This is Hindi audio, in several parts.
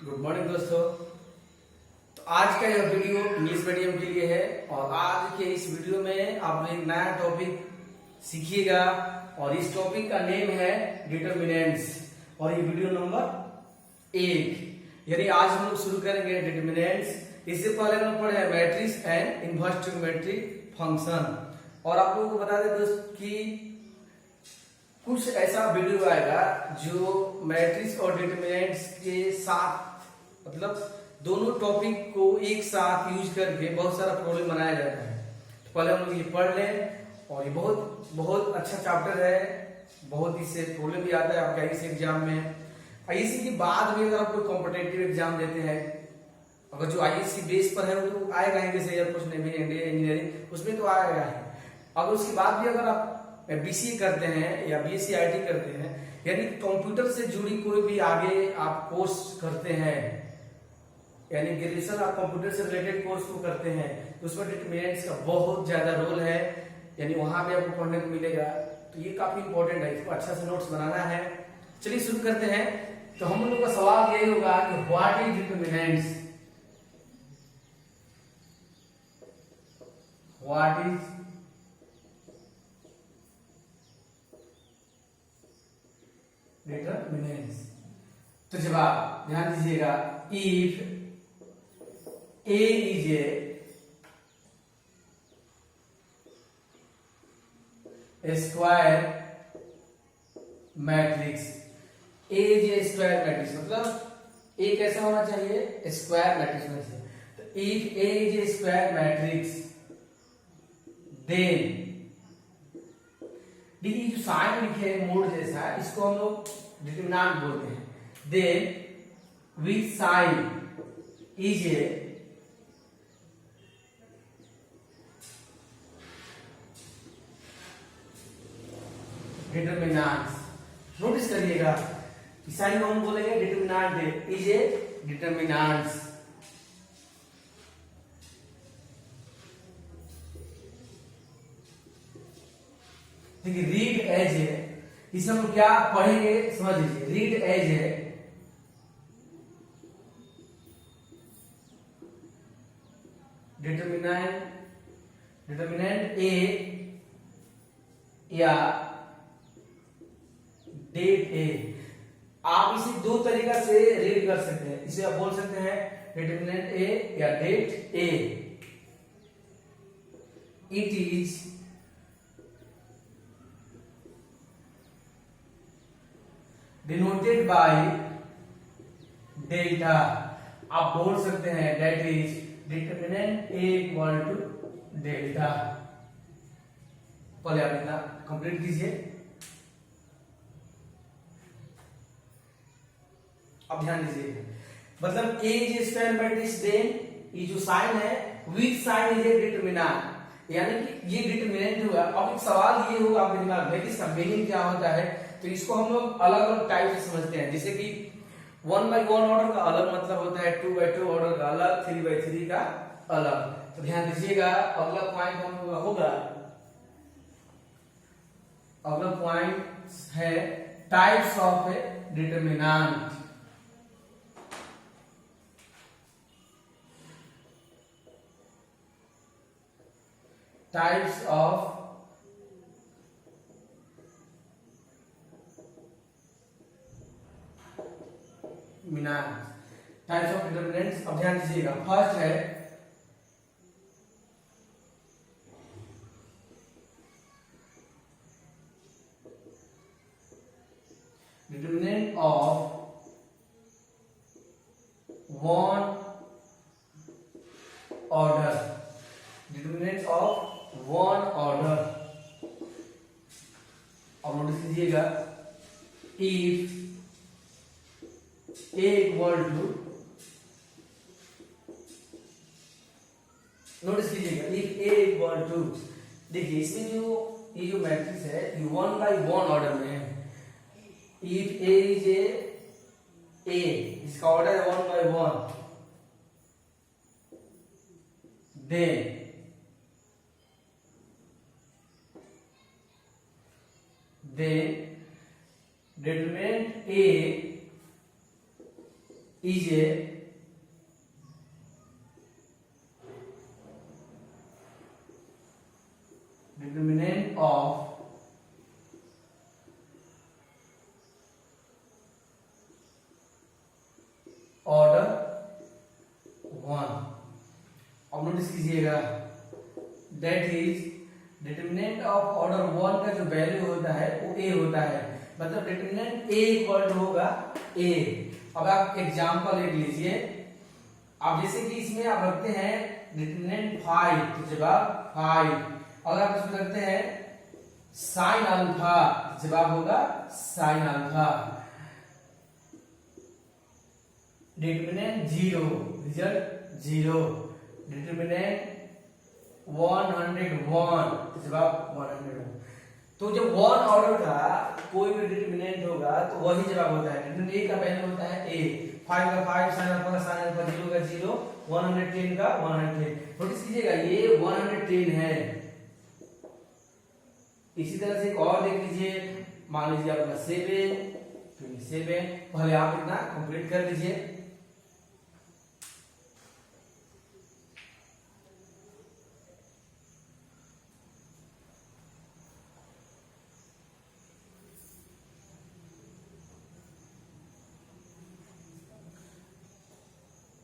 गुड मॉर्निंग दोस्तों। तो आज का यह वीडियो इंग्लिश मीडियम के लिए है और आज के इस वीडियो में आप एक नया टॉपिक सीखिएगा और इस टॉपिक का नेम है डिटर्मिनेंट्स और ये वीडियो नंबर 1। यानी आज हम लोग शुरू करेंगे डिटर्मिनेंट्स। इससे पहले हम लोग पढ़े matrix and inverse trigonometric function. और आप लोगों को बता दें दोस्त कि कुछ ऐसा वीडियो आएगा जो मैट्रिक्स और डिटर्मिनेंट्स के साथ मतलब दोनों टॉपिक को एक साथ यूज करके बहुत सारा प्रॉब्लम बनाया जाता है। तो पहले हम लोग ये पढ़ लें और ये बहुत बहुत अच्छा चैप्टर है, बहुत इससे प्रॉब्लम भी आता है आपका आईएएस एग्जाम में। आईएएस के बाद में अगर आप लोग कॉम्पिटिटिव एग्जाम देते हैं, अगर जो आईएएस की बेस पर है वो तो आएगा ही, जैसे एयरफोर्स नेवी इंजीनियरिंग उसमें तो आएगा है। अगर उसके बाद भी अगर आप बीसीए करते हैं या बीएससी आईटी करते हैं, यानी कंप्यूटर से जुड़ी कोई भी आगे आप कोर्स करते हैं, यानी ग्रेजुएशन आप कंप्यूटर से रिलेटेड कोर्स को करते हैं, तो उसमें डिटर्मिनेंट्स का बहुत ज्यादा रोल है, यानी वहां भी आपको पढ़ने को मिलेगा। तो ये काफी इंपॉर्टेंट है, इसको अच्छा से नोट्स बनाना है। चलिए शुरू करते हैं। तो हम लोग का सवाल यही होगा कि what is determinants, what is determinants. तो जवाब ध्यान दीजिएगा, if A is a square matrix, A is a square matrix मतलब A कैसा होना चाहिए, स्क्वायर मैट्रिक्स होना चाहिए। तो if A is a square matrix then देखिए जो साइन लिखे मोड जैसा है इसको हम लोग डिटर्मिनेंट बोलते हैं। then which sign is a determinants. Notice करिएगा कि साइन को हम बोलेंगे डिटर्मिनेंट इज ए डिटर्मिनेंट्स। देखिए रीड एज है, इसमें हम क्या पढ़ेंगे समझ लीजिए। रीड एज है डिटर्मिनेंट ए या डेट ए। आप इसे दो तरीका से रीड कर सकते हैं, इसे आप बोल सकते हैं डिटर्मिनेंट ए या det A. It is denoted by delta. आप बोल सकते हैं that is determinant A equal to delta. पहले आप इतना कंप्लीट कीजिए। अब ध्यान दीजिए, मतलब A is square matrix, then ये जो साइन है which sign is a determinant, यानी कि ये डिटर्मिनेंट होगा। अब एक सवाल ये होगा आपके दिमाग में कि इसका मीनिंग क्या होता है। तो इसको हम लोग अलग अलग टाइप से समझते हैं, जैसे कि 1/1 ऑर्डर का अलग मतलब होता है, 2/2 ऑर्डर का अलग, 3/3 का अलग। तो ध्यान दीजिएगा, अगला पॉइंट हम लोग होगा, अगला पॉइंट है types of a determinant. Types of types of determinants. अब ध्यान दीजिएगा, फर्स्ट है determinant of one order, determinant of one order. अब नोटिस कीजिएगा, if A equal to, notice कीजिएगा इफ A इक्वल टू, देखिए इसमें जो ये जो मैट्रिक्स है ये 1/1 ऑर्डर में है। इफ A इज ए, इसका ऑर्डर है 1/1, then determinant A is a determinant of order 1। अब नोटिस कीजिएगा, that is determinant of order 1 का जो वैल्यू होता है वो a होता है, मतलब डिटरमिनेंट a इक्वल टू होगा a। अब आप एग्जांपल एक लीजिए, अब जैसे कि इसमें आप रखते हैं डिटरमिनेंट 5, तो जवाब 5। अगर आप इसमें रखते हैं साइन अल्फा, जवाब होगा sine alpha. Determinant 0, result 0। Determinant 101, जवाब 101। तो जब 1 ऑर्डर का कोई भी डिटरमिनेंट होगा तो वही जवाब होता है। डिटरमिनेंट a का वैल्यू होता है a, 5 का 5, साइन अल्फा का साइन अल्फा, 0 का 0, 110 का 110। नोटिस कीजिएगा ये 110 है। इसी तरह से एक और देख लीजिए, मान लीजिए आपका 7, तो ये 7, पहले आप इतना कंप्लीट कर लीजिए।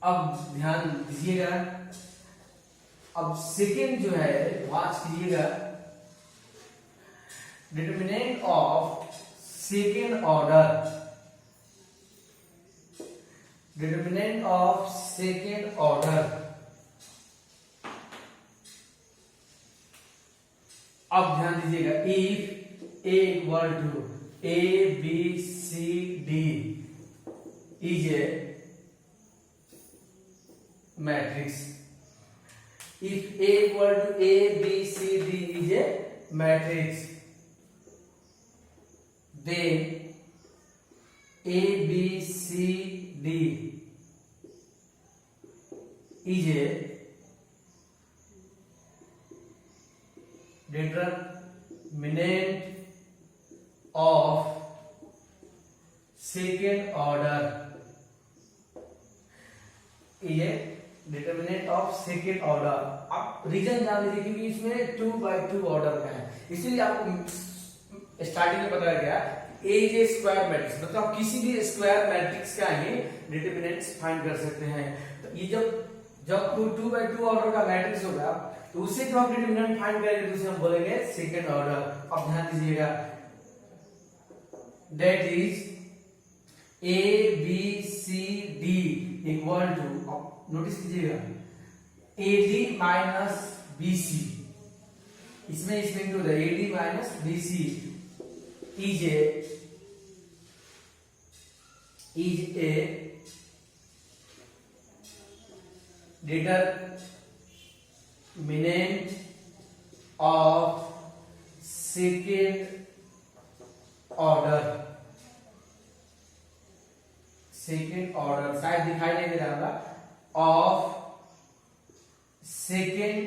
अब ध्यान दीजिएगा, अब सेकेंड जो है वॉच कीजिएगा, determinant of second order, determinant of second order. अब ध्यान दीजिएगा, if a equal to a b c d is a matrix, if a equal to a b c d is a matrix, then a b c d is a determinant of second order, is a determinant of second order. आप रीजन जान लीजिए, क्योंकि इसमें 2/2 ऑर्डर का है, इसीलिए आपको स्टार्टिंग में बताया गया ए इज ए स्क्वायर मैट्रिक्स, मतलब आप किसी भी स्क्वायर मैट्रिक्स का ही डिटरमिनेंट्स फाइंड कर सकते हैं। तो ये जब 2/2 ऑर्डर का मैट्रिक्स होगा तो उसे जो हम डिटरमिनेंट फाइंड करेंगे तो उसे हम बोलेंगे सेकेंड ऑर्डर। अब ध्यान दीजिएगा, that is A B C D equal to, notice कीजिएगा, AD माइनस BC, इसमें into AD minus BC is a determinant of second order. Second order शायद दिखाई नहीं दे रहा होगा, ऑफ सेकेंड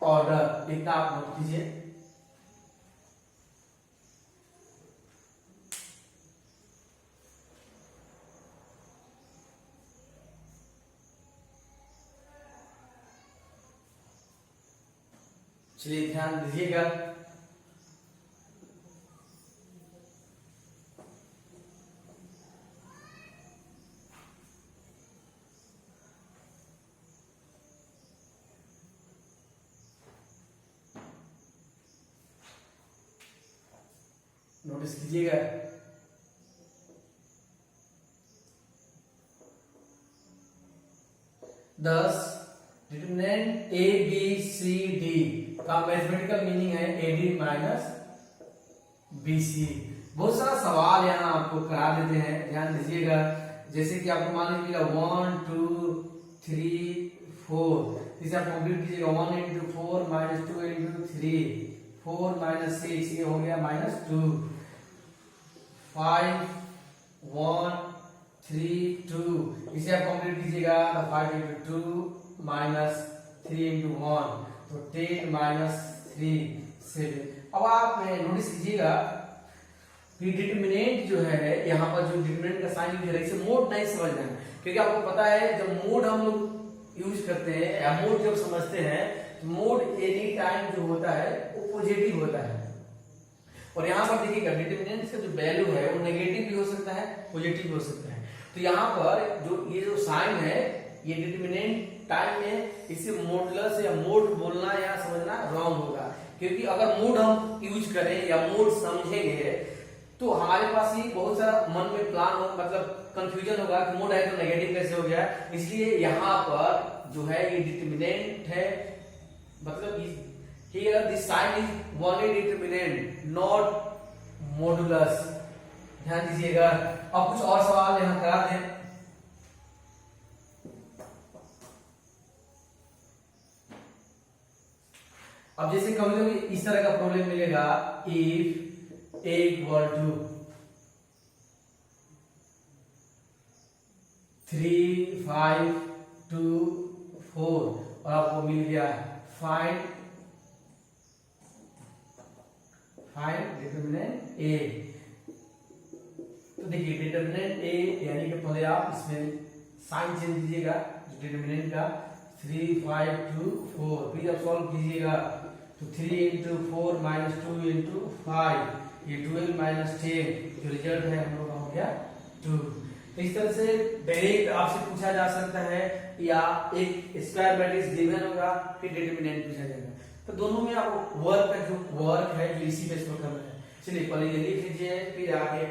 ऑर्डर, इतना आप नोट कीजिए। चलिए ध्यान दीजिएगा, नोटिस कीजिएगा, this determinant A B C D का मैथमेटिकल मीनिंग है AD माइनस BC। बहुत सारा सवाल यहाँ आपको करा देते हैं, ध्यान दीजिएगा। जैसे कि आपको मान लीजिएगा 1 2 3 4, इसे आप कंप्लीट कीजिएगा, 1 into 4 minus 2 into 3, 4 minus 6, ये हो गया -2, 5 1 3 2, इसे आप कंप्लीट कीजिएगा, 5 into 2 minus 3 into 1, तो 10 minus 3 7। अब आप नोटिस कीजिएगा, फिर डिटरमिनेंट जो है, यहाँ पर जो डिटरमिनेंट का साइन यूज है, इसे मोड नहीं समझना है, क्योंकि आपको पता है जब मोड हम लोग यूज करते हैं या मोड जब समझते हैं, तो मोड एनी टाइम जो होता है वो पॉजिटिव होता है। और यहाँ पर देखिएगा डिटरमिनेंट का जो वैल्यू है वो नेगेटिव भी हो सकता है, पॉजिटिव भी हो सकता है। तो यहाँ पर जो ये जो साइन है, ये डिटरमिनेंट टाइम में इसे मोडलेस या मोड बोलना या समझना रॉन्ग होगा, क्योंकि अगर मोड हम यूज करें या मोड समझेंगे तो हमारे पास ही बहुत सारा मन में प्लान हो, मतलब कंफ्यूजन होगा कि मोड है तो नेगेटिव कैसे हो गया। इसलिए यहाँ पर जो है ये डिटरमिनेंट है, मतलब here this sign is only determinant not modulus। ध्यान दीजिएगा। अब कुछ और सवाल यहाँ करा दें। अब जैसे कभी कभी इस तरह का प्रॉब्लम मिलेगा, इफ a equal to 3, 5, 2, 4 और आपको मिल गया फाइंड डिटरमिनेंट a। तो देखिए डिटरमिनेंट a यानी कि पहले आप इसमें साइन चेंज कीजिएगा डिटरमिनेंट का, 3, 5, 2, 4, फिर आप सॉल्व कीजिएगा तो 3 into 4 minus 2 into 5, ये 12 minus 10, जो रिजल्ट है हम लोग का हो गया 2। तो इस तरह से डायरेक्ट आपसे पूछा जा सकता है, या एक स्क्वायर मैट्रिक्स गिवन होगा फिर डिटरमिनेंट पूछा जाएगा। तो दोनों में आपको वर्क का जो वर्क है जो इसी बेस पर करना है। चलिए पहले ये लिख लीजिए, फिर आगे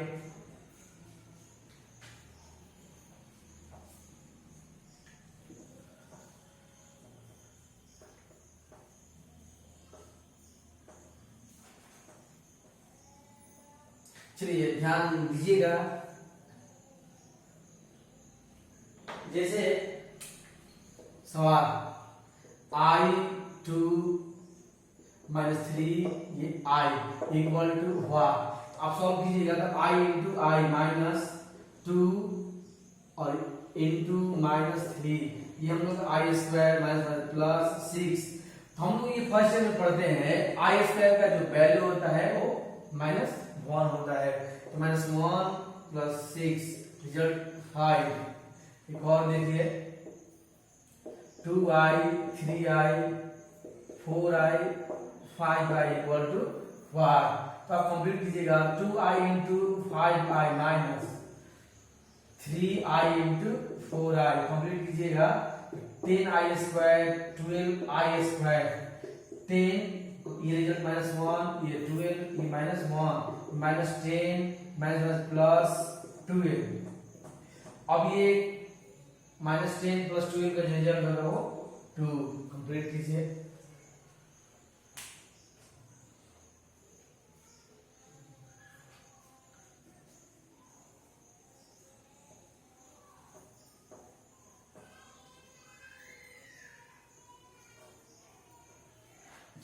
चलिए ध्यान दीजिएगा। जैसे सवाल i2 minus 3 ये i इक्वल टू हुआ, आप सॉल्व कीजिएगा तो i इंटू आई माइनस 2 और इंटू माइनस 3, ये हम लोग आई स्क्वायर माइनस प्लस 6। हम लोग ये फर्स्ट में पढ़ते हैं आई स्क्वायर का जो वैल्यू होता है वो -1 होता है, तो -1 प्लस 6 रिजल्ट 5। एक और देखिए 2i 3i 4i 5i equal to 1। तो आप कंप्लीट कीजिएगा 2i into 5i minus 3i into 4i, complete कीजिएगा 10i स्क्वायर 12i स्क्वायर 10, ये रिजल्ट -1, ये 12, ये -1 -10 माइनस प्लस 12। अब ये -10 प्लस 12 का जो रिजल्ट होगा वो 2, कंप्लीट कीजिए।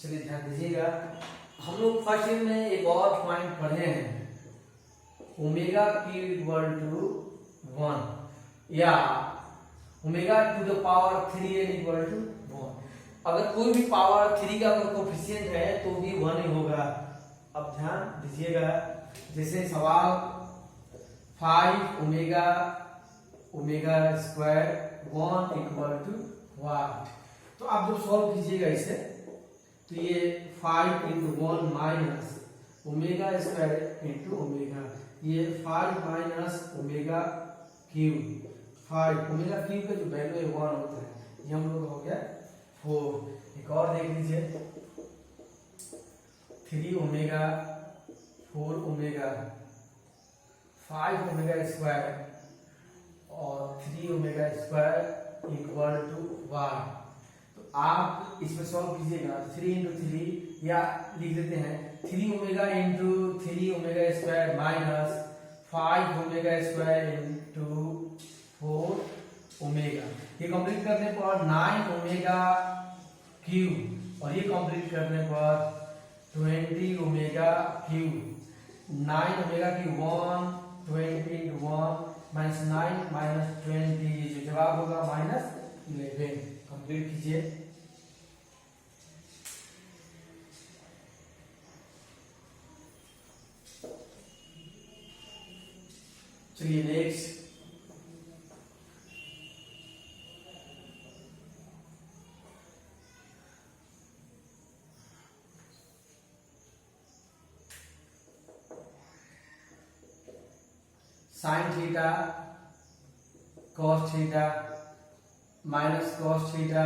चलिए ध्यान दीजिएगा, हम लोग फर्स्ट ईयर में एक और पॉइंट पढ़े हैं, ओमेगा क्यू इक्वल टू 1 या omega to the power 3n equal to 1। अगर कोई भी पावर 3 का अगर कोफिशिएंट है तो भी 1 ही होगा। अब ध्यान दीजिएगा, जैसे सवाल 5 omega omega square 1 equal to 1, तो आप जब सॉल्व कीजिएगा इसे तो ये 5 into 1 minus omega square into omega, ये 5 minus omega cube, 5 omega cube का जो वैल्यू है 1 होता है, ये हम लोग हो गया 4। एक और देख लीजिए 3 ओमेगा 4 ओमेगा 5 ओमेगा स्क्वायर और 3 ओमेगा स्क्वायर इक्वल टू 1। तो आप इसमें सॉल्व कीजिएगा 3 इंटू 3, या लिख देते हैं 3 omega into 3 omega square minus 5 omega square into 4 omega, ये कंप्लीट करने पर 9 ओमेगा क्यूब और ये कंप्लीट करने पर 20 omega cube. 9 omega cube 1, 20 into 1 minus 9 minus 20, ये जो जवाब होगा -11। कंप्लीट कीजिए। चलिए next, sine theta cos theta minus cos theta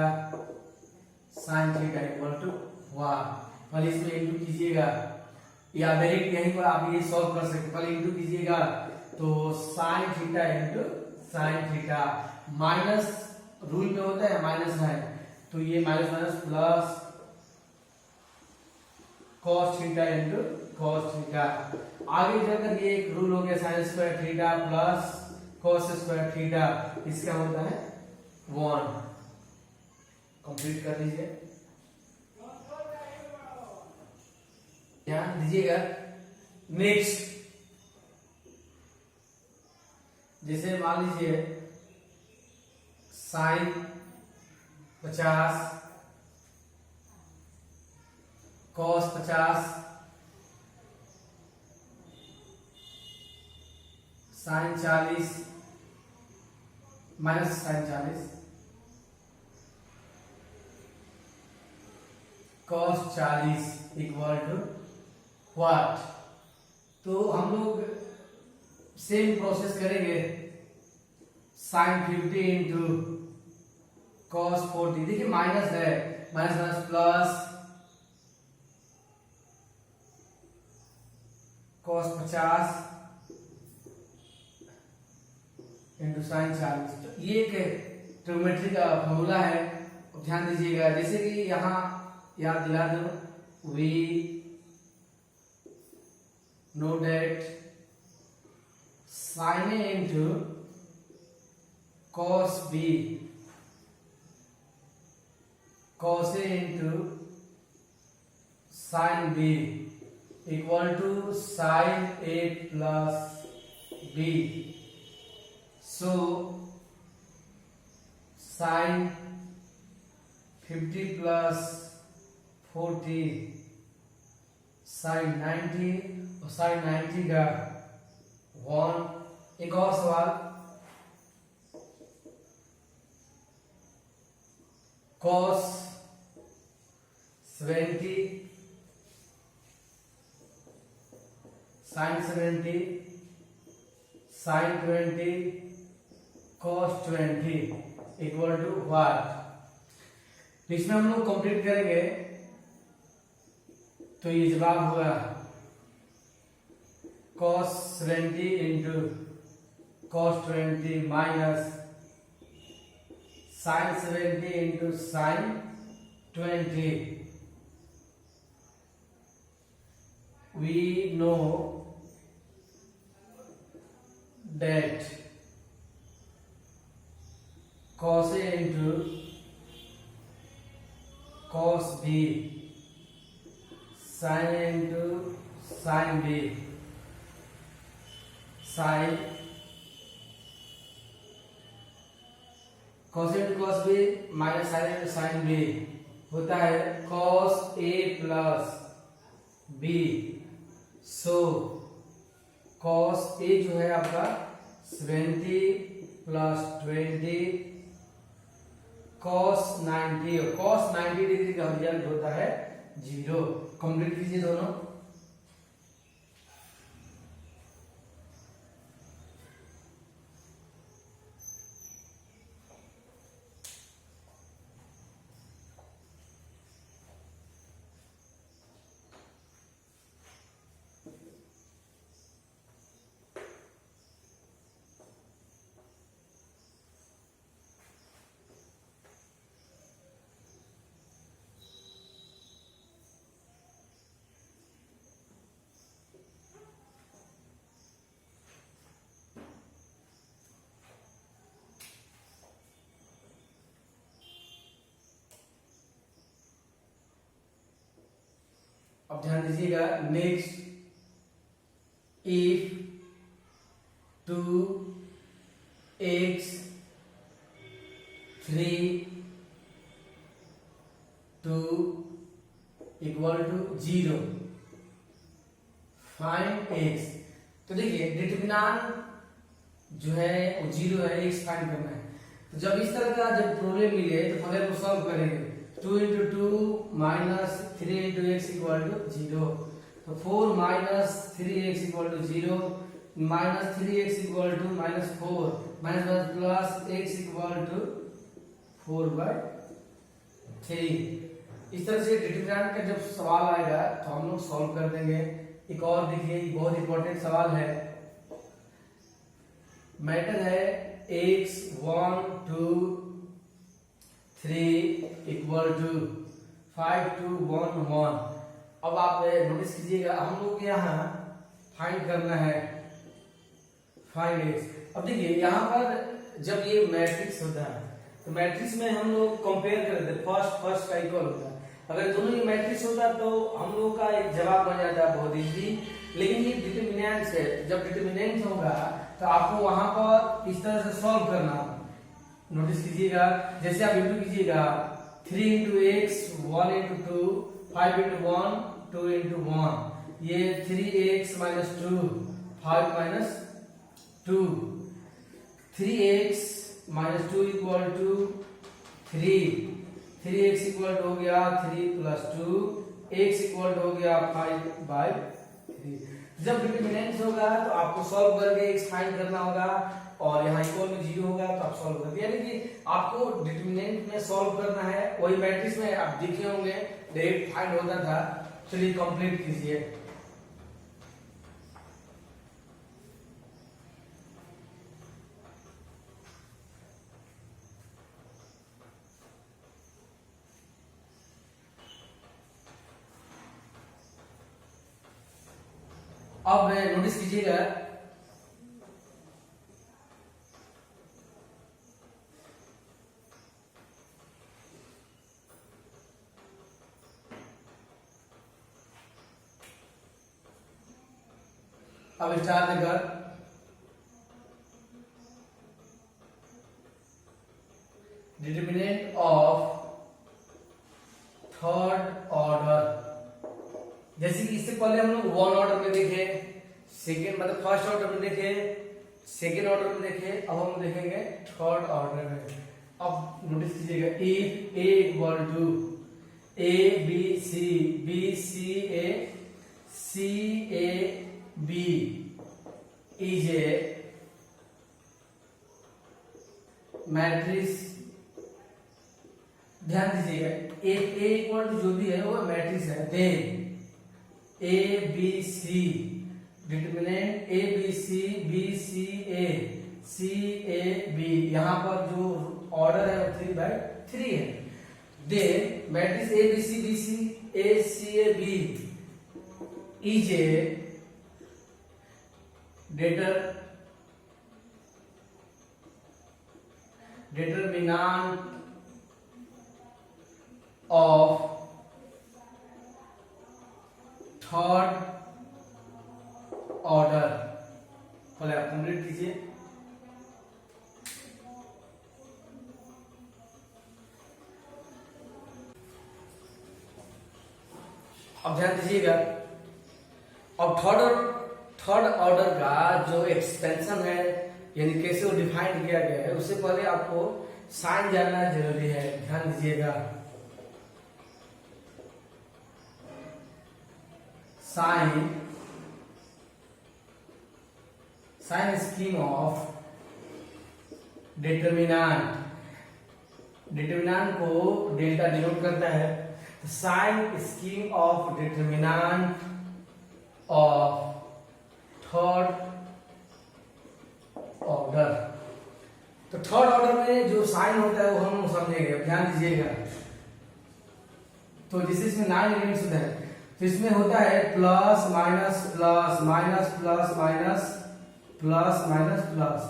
sine theta equal to 1। पहले इसमें इंटू कीजिएगा या डायरेक्ट यहीं पर आप ये सॉल्व कर सकते। पहले इंटू कीजिएगा तो sine theta into sine theta, minus rule में होता है माइनस है तो ये minus minus plus cos theta into cos theta. आगे जाकर ये एक रूल हो गया sine square theta plus cos square theta, इसका होता है 1। कंप्लीट कर लीजिए, ध्यान दीजिएगा। नेक्स्ट, जैसे मान लीजिए sine 50 cos 50 sine 40 minus sine 40 cos 40 equal to what. तो हम लोग सेम प्रोसेस करेंगे, साइन 50 इंटू कॉस 40। देखिए माइनस है, minus minus plus cos 50 into sine 40। तो ये एक ट्रिग्नोमेट्री का फॉर्मूला है, ध्यान दीजिएगा। जैसे कि यहाँ याद दिला दो, we know that sine A into cos B cos A into sine B equal to sine A plus B. So sine 50 plus 40 sine 90 और साइन 90 का 1। एक और सवाल, cos 70 sine 70 sine 20 cos 20 equal to what. इसमें हम लोग कंप्लीट करेंगे तो ये जवाब हुआ cos 70 into cos 20 minus sin 70 into sin 20। We know that cos A into cos B sin A into sin B sin cos A into cos B minus sin A into sin B होता है cos A plus B। So cos A जो है आपका 70 प्लस 20 cos 90 और cos 90 डिग्री का रिजल्ट होता है 0। कंप्लीट कीजिए दोनों। अब ध्यान दीजिएगा। Next, if 2x 3 2 equal to 0 find x। तो देखिए डिटरमिनेंट जो है वो 0 है, x फाइंड करना है। तो जब इस तरह का जब प्रॉब्लम मिले तो पहले को सॉल्व करेंगे। 2 × 2 माइनस 3 × x इक्वल टू 0। तो 4 minus 3x equal to 0, minus 3x equal to minus 4, minus plus x equal to 4/3। इस तरह से डिटरमिनेंट का जब सवाल आएगा तो हम लोग सॉल्व कर देंगे। एक और देखिए, बहुत इंपॉर्टेंट सवाल है। मैटर है x 1 2 3 इक्वल टू 5 2 1 1। अब आप नोटिस कीजिएगा, हम लोग यहाँ फाइंड करना है फाइंड x। अब देखिए यहाँ पर जब ये मैट्रिक्स होता है तो मैट्रिक्स में हम लोग कंपेयर करते हैं, फर्स्ट का इक्वल होता है। अगर दोनों ये मैट्रिक्स होता तो हम लोग का एक जवाब बन जाता बहुत इजी। लेकिन ये डिटरमिनेंट है, जब डिटरमिनेंट होगा तो आपको वहां पर इस तरह से सॉल्व करना। नोटिस कीजिएगा, जैसे आप इंटू कीजिएगा 3 × x 1 × 2 5 × 1 2 × 1, ये 3x - 2 5 - 2, 3x - 2 equal to 3, 3x equal हो गया 3 + 2, x इक्वल हो गया 5/3। जब डिटरमिनेंट होगा तो आपको सॉल्व करके x फाइंड करना होगा, और यहाँ इक्वल में 0 होगा तो आप सॉल्व कर, यानी कि आपको डिटरमिनेंट में सॉल्व करना है। वही मैट्रिक्स में आप देखे होंगे डायरेक्ट फाइंड होता था। चलिए कंप्लीट कीजिए। अब नोटिस कीजिएगा, अब स्टार देकर डिटरमिनेंट ऑफ थर्ड ऑर्डर। जैसे कि इससे पहले हम लोग 1 ऑर्डर में देखे, सेकेंड मतलब फर्स्ट ऑर्डर में देखे, सेकेंड ऑर्डर में देखे, अब हम देखेंगे थर्ड ऑर्डर में। अब नोटिस कीजिएगा, if a equal to a b c b c a c a b is a matrix. ध्यान दीजिएगा, a इक्वल टू जो भी है वो मैट्रिक्स है। Then a b c determinant a b c b c a c a b, यहां पर जो ऑर्डर है वो 3/3 है। Then matrix a b c b c a c a b is a determinant of third order. पहले आप कंप्लीट कीजिए। अब ध्यान दीजिएगा, अब थर्ड ऑर्डर का जो एक्सपेंशन है, यानी कैसे वो डिफाइन किया गया है, उससे पहले आपको साइन जानना जरूरी है। ध्यान दीजिएगा, साइन स्कीम ऑफ डिटरमिनेंट को डेल्टा डिनोट करता है। Sign scheme of determinant of third order. तो थर्ड ऑर्डर में जो साइन होता है वो हम समझेंगे। ध्यान दीजिएगा, तो जिससे इसमें 9 एलिमेंट्स होते हैं, तो इसमें होता है plus minus plus minus plus minus plus minus plus.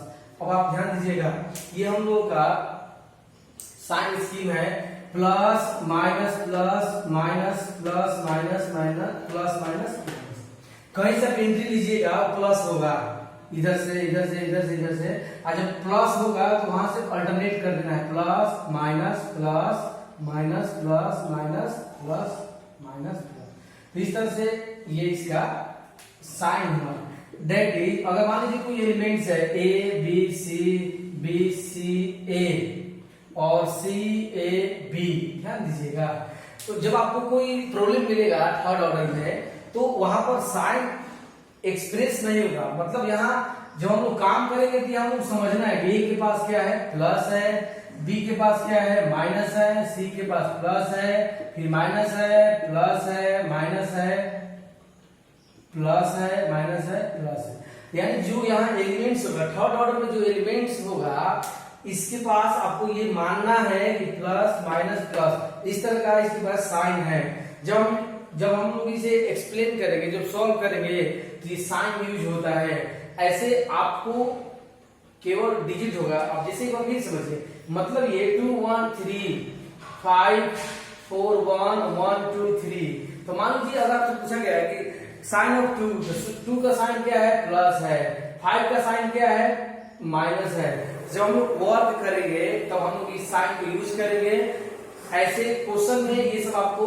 अब आप ध्यान दीजिएगा, ये हम लोग का साइन स्कीम है, plus minus plus minus plus minus minus plus minus plus. कहीं से एंट्री लीजिएगा प्लस होगा, इधर से इधर से इधर से इधर से, और जब प्लस होगा तो वहां से अल्टरनेट कर देना है, plus minus plus minus plus minus plus minus plus. तो इस तरह से ये इसका साइन हुआ। दैट इज, अगर मान लीजिए कोई एलिमेंट्स है ए बी सी ए और सी ए बी, ध्यान दीजिएगा। तो जब आपको कोई प्रॉब्लम मिलेगा थर्ड ऑर्डर में, तो वहां पर साइन एक्सप्रेस नहीं होगा। मतलब यहाँ जब हम लोग काम करेंगे तो हम लोग समझना है कि ए के पास क्या है, प्लस है, बी के पास क्या है, माइनस है, सी के पास प्लस है, फिर माइनस है, प्लस है, माइनस है, प्लस है, माइनस है, प्लस है। यानी जो यहाँ एलिमेंट्स होगा, थर्ड ऑर्डर में जो एलिमेंट्स होगा, इसके पास आपको ये मानना है कि प्लस माइनस प्लस इस तरह का इसके पास साइन है। जब हम लोग इसे एक्सप्लेन करेंगे, जब सॉल्व करेंगे, तो ये साइन यूज होता है। ऐसे आपको केवल डिजिट होगा। अब जैसे एक बार फिर समझिए, मतलब ये 2 1 3 5 4 1 1 2 3। तो मान लीजिए अगर आपसे पूछा गया है कि साइन ऑफ 2, तो 2 का साइन क्या है, प्लस है, 5 का साइन क्या है, माइनस है। जब हम लोग वर्क करेंगे तब हम लोग इस साइन को यूज करेंगे। ऐसे क्वेश्चन में ये सब आपको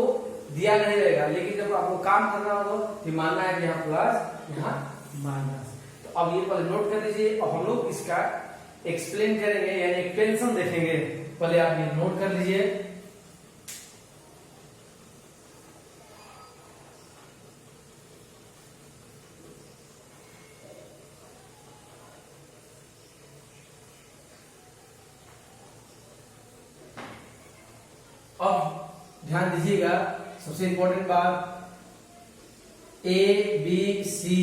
दिया नहीं रहेगा, लेकिन जब आपको काम करना होगा तो मानना है कि यहाँ प्लस यहाँ माइनस। तो अब ये पहले नोट कर लीजिए। अब हम लोग इसका एक्सप्लेन करेंगे, यानी एक्सपेंशन देखेंगे। पहले आप ये नोट कर लीजिए। अब ध्यान दीजिएगा, सबसे इंपॉर्टेंट बात, ए B C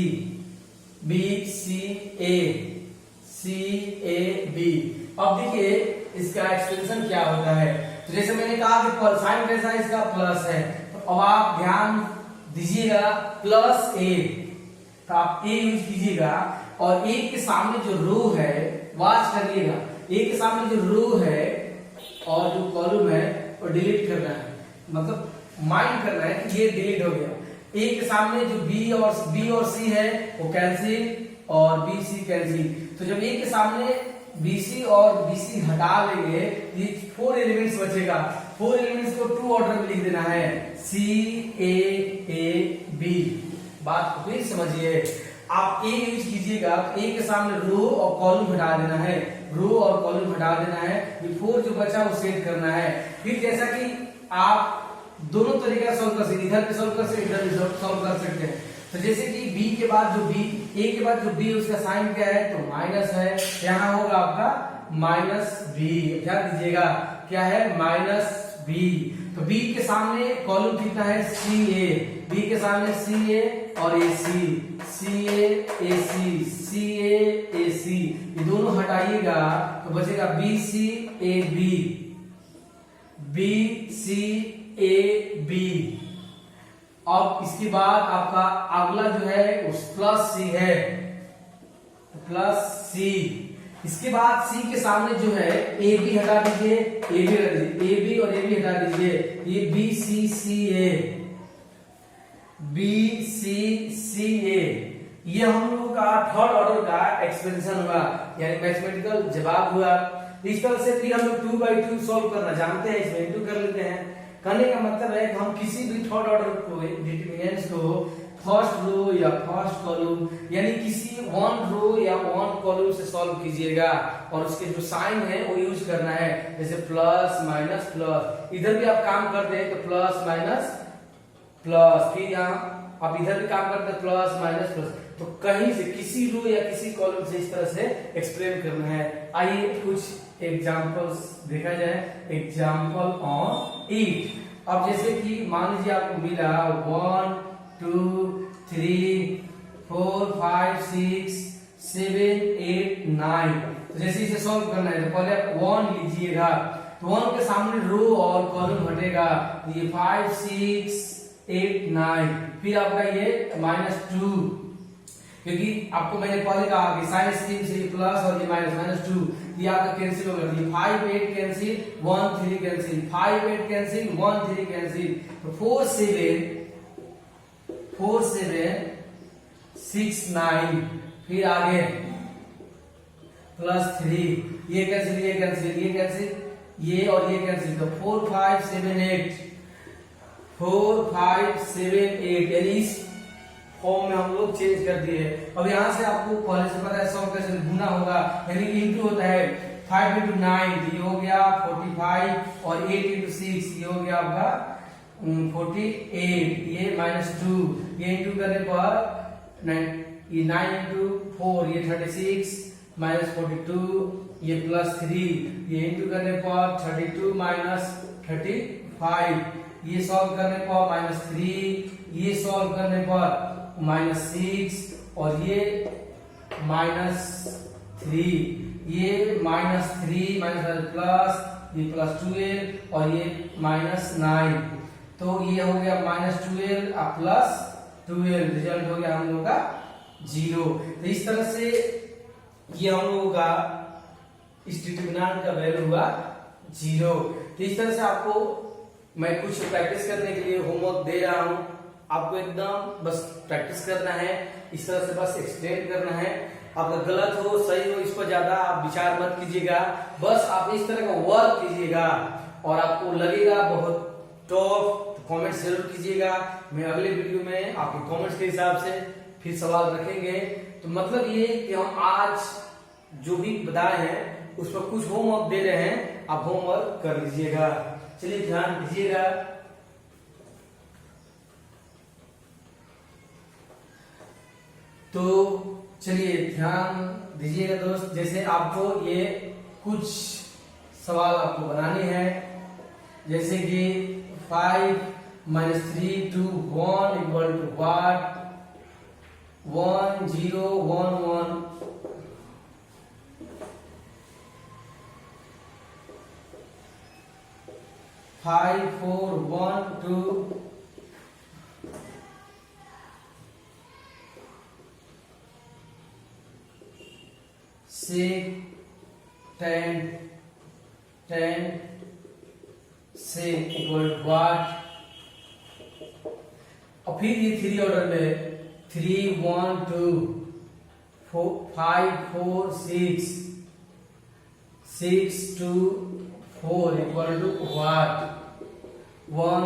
A C A B. अब देखिए इसका एक्सपेंशन क्या होता है। तो जैसे मैंने कहा कि साइन कैसा है, इसका प्लस है। तो अब आप ध्यान दीजिएगा, प्लस ए, तो आप ए यूज कीजिएगा, और ए के सामने जो रो है वाच करिएगा। ए के सामने जो रो है और जो कॉलम है वो डिलीट करना है, मतलब माइंड करना है कि ये डिलीट हो गया। ए के सामने जो बी और सी है वो कैंसिल, और बी सी कैंसिल। तो जब ए के सामने बी सी और बी सी हटा लेंगे, ये 4 एलिमेंट्स बचेगा। 4 एलिमेंट्स को 2 ऑर्डर में लिख देना है, सी ए बी। बात को फिर समझिए, आप ए यूज कीजिएगा, ए के सामने रो और कॉलम हटा देना है, रो और कॉलम हटा देना है, ये 4 जो बचा वो सेट करना है। फिर जैसा कि आप दोनों तरीके से सॉल्व कर सकते, इधर भी सॉल्व कर सकते, इधर भी सॉल्व कर सकते हैं। तो जैसे कि बी के बाद जो बी, ए के बाद जो बी, उसका साइन क्या है, तो माइनस है। यहाँ होगा आपका माइनस बी। ध्यान दीजिएगा क्या है, माइनस बी। तो बी के सामने कॉलम कितना है, सी ए, बी के सामने सी ए और ए सी, सी ए सी, सी ए सी, ये दोनों हटाइएगा तो बचेगा B C A B, B C A B. अब इसके बाद आपका अगला जो है उस प्लस सी है, प्लस सी। इसके बाद सी के सामने जो है ए बी हटा दीजिए, ए बी हटा दीजिए, ए बी और ए बी हटा दीजिए, ये B C A, B C ए। ये हम लोग का थर्ड ऑर्डर का एक्सपेंशन हुआ, यानी मैथमेटिकल जवाब हुआ। इस तरह से फिर हम लोग 2/2 सॉल्व करना जानते हैं, इसमें इंटू कर लेते हैं। करने का मतलब है कि हम किसी भी थर्ड ऑर्डर को डिटरमिनेंट्स को फर्स्ट रो या फर्स्ट कॉलम, यानी किसी 1 रो या 1 कॉलम से सॉल्व कीजिएगा, और उसके जो साइन है वो यूज करना है। जैसे प्लस माइनस प्लस, इधर भी आप काम करते हैं तो प्लस माइनस प्लस, फिर यहाँ आप इधर भी काम करते हैं प्लस माइनस प्लस। तो कहीं से किसी रो या किसी कॉलम से इस तरह से एक्सप्लेन करना है। आइए कुछ एग्जांपल्स देखा जाए। Example on it. अब जैसे कि मान लीजिए आपको मिला 1 2 3 4 5 6 7 8 9। तो जैसे इसे सॉल्व करना है तो पहले आप 1 लीजिएगा, तो 1 के सामने रो और कॉलम हटेगा, ये 5 6 8 9, फिर आपका ये -2, क्योंकि आपको मैंने पहले कहा कि साइन स्क्रीन से ये प्लस और ये -2, ये आपका कैंसिल होगा। ये 5 8 कैंसिल, 1 3 कैंसिल, 5 8 कैंसिल, 1 3 कैंसिल। तो 4 7 6 9, फिर आगे +3, ये कैंसिल, ये कैंसिल, ये कैंसिल, ये और ये कैंसिल। तो 4 5 7 8, 4 5 7 8, यानी इस फॉर्म में हम लोग चेंज कर दिए। अब यहाँ से आपको पहले से पता है 100 कैसे गुना होगा, यानी इंटू होता है 5 into 9 ये हो गया 45 और 8 into 6 ये हो गया आपका 48, ये -2 ये इंटू करने पर 9 into 4 ये 36 -42 ये +3 ये इंटू करने पर 32 - 35 ये सॉल्व करने पर -3 ये सॉल्व करने पर -6 और ये -3 ये -3 प्लस ये +12 और ये -9 तो ये हो गया -12 और +12 रिजल्ट हो गया हम लोगों का 0। तो इस तरह से ये हम लोगों का इस डिटरमिनेंट का वैल्यू हुआ 0। तो इस तरह से आपको मैं कुछ प्रैक्टिस करने के लिए होमवर्क दे रहा हूं, आपको एकदम बस प्रैक्टिस करना है, इस तरह से बस एक्सप्लेन करना है। आपका गलत हो सही हो इस पर ज्यादा आप विचार मत कीजिएगा, बस आप इस तरह का वर्क कीजिएगा और आपको लगेगा बहुत टफ तो कमेंट जरूर कीजिएगा। मैं अगले वीडियो में आपके कमेंट्स के हिसाब से फिर सवाल रखेंगे। तो मतलब ये कि हम आज जो भी बताए हैं उस पर कुछ होमवर्क दे रहे हैं, आप होमवर्क कर लीजिएगा। चलिए ध्यान दीजिएगा। तो चलिए ध्यान दीजिएगा दोस्त, जैसे आपको ये कुछ सवाल आपको बनाने हैं, जैसे कि 5 - 3 to 1 equal to what 1 0 1 1 5 4 1 2 6 10 10 6 equal to what। और फिर ये 3 ऑर्डर में 3 1 2 4 5 4 6 6 2 4 equal to what 1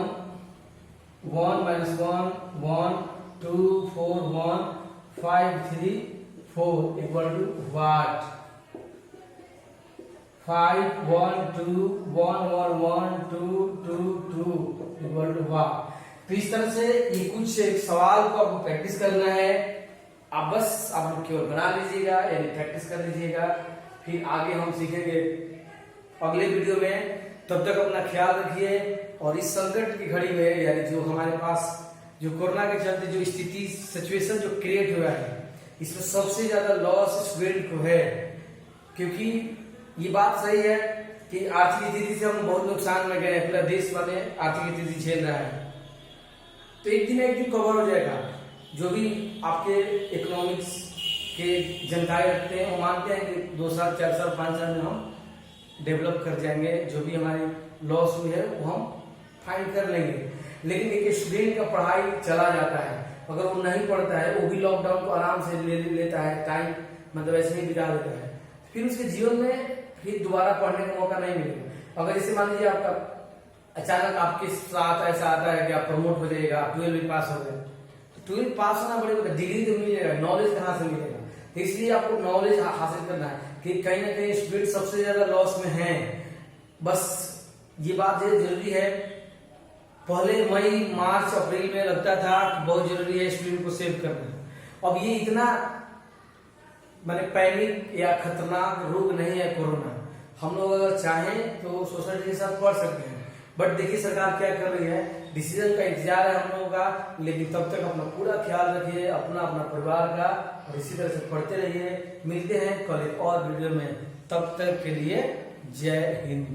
1 - 1 1 2 4 1 5 3 4 equal to what 5 1 2 1 1 1 2 2 2 equal to what। तो इस तरह से ये कुछ एक सवाल को आपको प्रैक्टिस करना है, आप बस आप लोग केवल बना लीजिएगा यानी प्रैक्टिस कर लीजिएगा, फिर आगे हम सीखेंगे अगले वीडियो में। तब तक अपना ख्याल रखिए और इस संकट की घड़ी में यानी जो हमारे पास जो कोरोना के चलते जो स्थिति सिचुएशन जो क्रिएट हुआ है, इसमें सबसे ज्यादा लॉस स्टूडेंट को है, क्योंकि ये बात सही है कि आर्थिक स्थिति से हम बहुत नुकसान में गए, पूरा देश वाले आर्थिक स्थिति झेल रहा है। तो एक दिन कवर हो जाएगा। जो भी आपके इकोनॉमिक्स के जानकारी रखते हैं वो मानते हैं कि 2 साल 4 साल 5 साल में हम डेवलप कर जाएंगे, जो भी हमारी लॉस हुई है वो हम फाइंड कर लेंगे। लेकिन एक स्टूडेंट का पढ़ाई चला जाता है, अगर वो नहीं पढ़ता है वो भी लॉकडाउन को आराम से लेता है, टाइम मतलब ऐसे ही बिता देता है, फिर उसके जीवन में फिर दोबारा पढ़ने का मौका नहीं मिलेगा। अगर जैसे मान लीजिए आपका अचानक आपके साथ ऐसा आता है कि आप प्रमोट हो जाएगा, 12वीं पास हो गए, तो 12वीं पास होना पड़ेगा, डिग्री तो मिल जाएगा, नॉलेज कहाँ से मिलेगा। तो इसलिए आपको नॉलेज हासिल करना है कि कहीं ना कहीं स्टूडेंट सबसे ज्यादा लॉस में है। बस ये बात जरूरी है। पहले मई मार्च अप्रैल में लगता था कि बहुत जरूरी है स्टूडेंट को सेव करना, अब ये इतना माने पैनिक या खतरनाक रोग नहीं है कोरोना। हम लोग अगर चाहें तो सोसाइटी के साथ पढ़ सकते हैं, बट देखिए सरकार क्या कर रही है, डिसीजन का इंतजार है हम लोगों का। लेकिन तब तक अपना पूरा ख्याल रखिए, अपना परिवार का, और इसी तरह से पढ़ते रहिए। मिलते हैं कल एक और वीडियो में, तब तक के लिए जय हिंद।